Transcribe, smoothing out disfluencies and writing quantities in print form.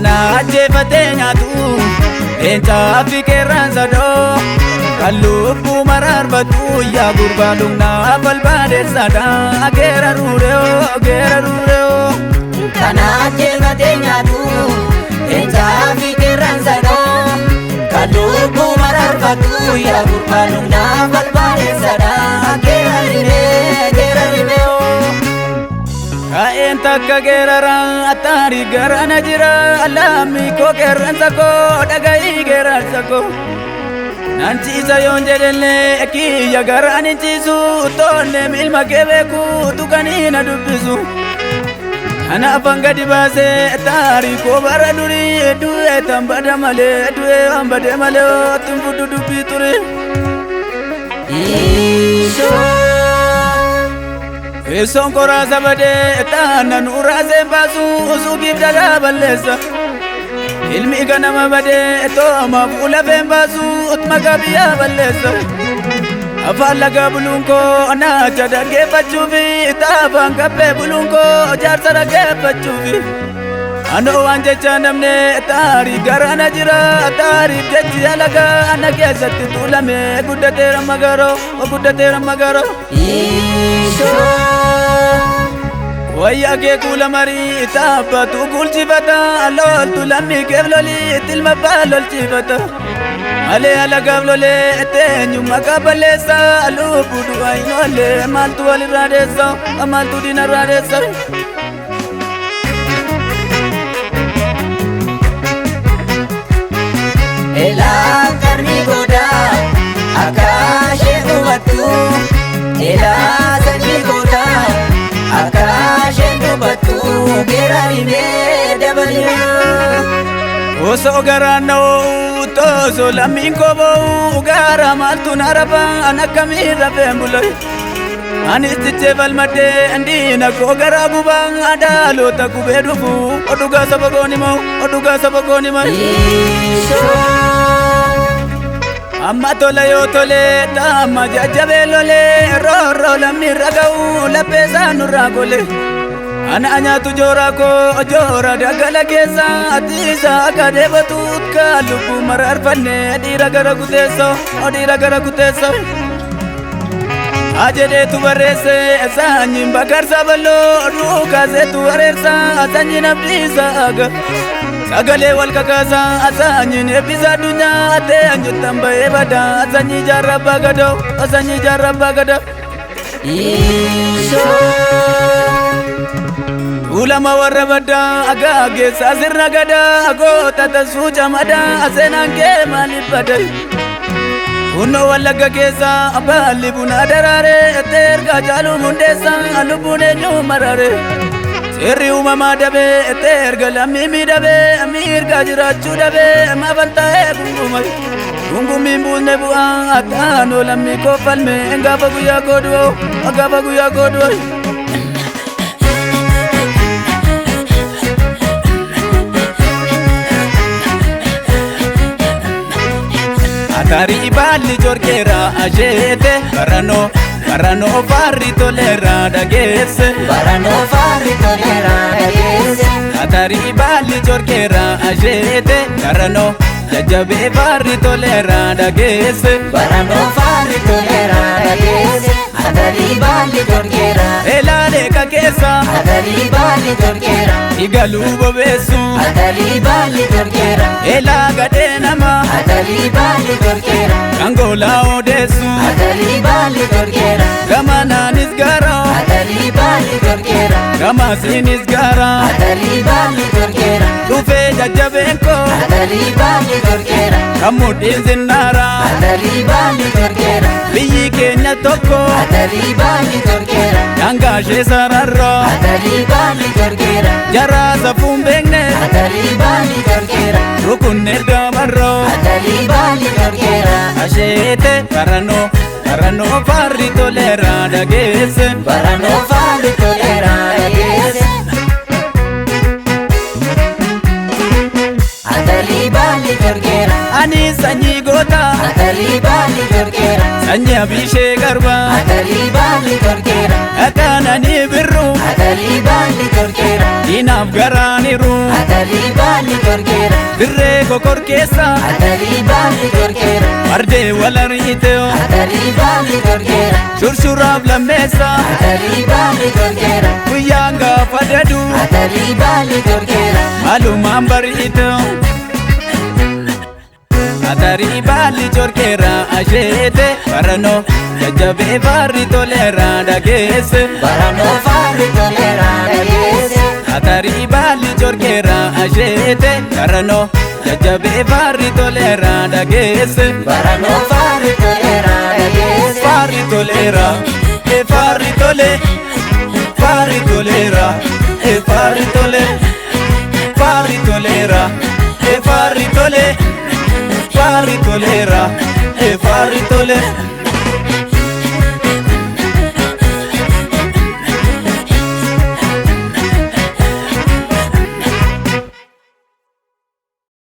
kana ajjeefatee nyaatu leencaa fi qeerransa dhoo kan lubbuu maraarbatu yaa gurbaa dhugnaa balbaadeessaadha geera ruureoo kana ajjeefatee nyaatu leencaa fi qeerransa dhoo kan lubbuu maraarbatu yaa gurbaa dhugnaa balbaadeessaadha geera ruureoo Kaa'een takka geeraraan attaarii garana jira alaamii koo qeerransa koo dhaga'ii geerarsa koo nan ciisa yoon jedhellee kiyya garaan hin ciisu toonne ilma kee beeku tuqanii na dubbisu kanaafan gadi baasee attaarii koo bara durii du'ee tan bada malee du'ee waan badee malee ottin fuddu dubbii ture. Keessoon koraa sabadee taana nuuraa seenbaasu usuukiif dhagaa balleessa ilmi ganama badee tooma fuula feenbaasu maqaa biyyaa balleessa afaan lagaa buluunkoo naacha dhaggeeffachuufi taafaan qabbee buluunkoo jaarsa dhaggeeffachuufi anoo waan jecha namne taarii garana jira taariif jechi alagaa ana keessatti tuulame guddateera magaroo wayyaa kee kuula marii taabbatu kulchifata loltu lammii keef lolii tilma abbaa lolchifata malee alagaaf lolee teenyummaa kaabaleessa lubbuu du'aa hin oolle maaltu walirraa deessa maaltu diinarraa deessa. Elaa karni goodaa akka ishee hubattu elaa sanyii goodaa akka ishee hubattu geerarimee dabalina. Osoo garaan na'oo tosoo lammiin koo ba'u gaara maaltu naraba an akkamiin rafeen bulaa anis tichee falmadhee ndiina koo garaa gubaa dhaloota gubee dhufu odhugaa saba kooni moo amma tola yoo tolee taama jajjabee lolee roorroo lammiin raga'u lapheessaa nurraa golee ana nyaatu joora koo joora daggala keessa atiisa akka deebatuut ka lubbuu mararfanne dhiira gara kuteessoo ajedheetu barreesse sanyiin bakarsa balloo dhuukaaseetu wareersa sanyiin abdiisa aga sagalee wal kakaasa sanyiin eebbisa addunyaa teenyuttan ba'ee bada sanyii jaarrabbaa gadoo ulama warra baddaa agaageessa sirna gadaa goota tasuu camadaa seenaan kee maaliif badai Kunoo wallagga keessa baalli bunaa daraaree erga caaluu hundeessa lubbuun eenyu maraaree seerri uumamaa dabee erga lammii miidhabee miirgaa jiraachuu dhabee maafan ta'ee gungummiin buusne bu'aa taanoo lammii koffalme gaafa guyyaa kooduu Tarii baalli jorgeera asheete baranoo faarri toleera dhageesse Tarii baalli jorgeera asheete baranoo jajjabee faarri toleera dhageesse Tarii baalli jorgeera elaalee kakeessa igaluu bobeessu elaa gadhee nama kangoolaa odeessu gamanaanis gaara gamasiinis gaara dhufee jajjabeen koo kan mudhiin zinnaara biyyi keenya tokko dangaashee sararraa jaraa safuun beekne rukunne dabarraa asheete baranoo faarri toleera dhageesse ani sanyii goota Atarii baalli torkeera. sanyii abishee garba Atarii baalli torkeera. akaananii birru Atarii baalli torkeera. diinaaf garaaniru Atarii baalli torkeera. dirree kokor keessa Atarii baalli torkeera. fardee wal ariiteo Atarii baalli torkeera. shurshuraaf lammeessa Atarii baalli torkeera. guyyaan gaafa dadu Atarii baalli torkeera. maalumaan bariiteo atarii baalli corkeera asheete baranoo jajjabee faarri toleera dhageesse Baranoo faarri toleera dhageesse. atarii baalli corkeera asheete baranoo jajjabee faarri toleera dhageesse Baranoo faarri toleera dhageesse. faarri toleera faarri tole faarri toleera faarri tole faarri toleera faarri tole faarri toleera faarri tole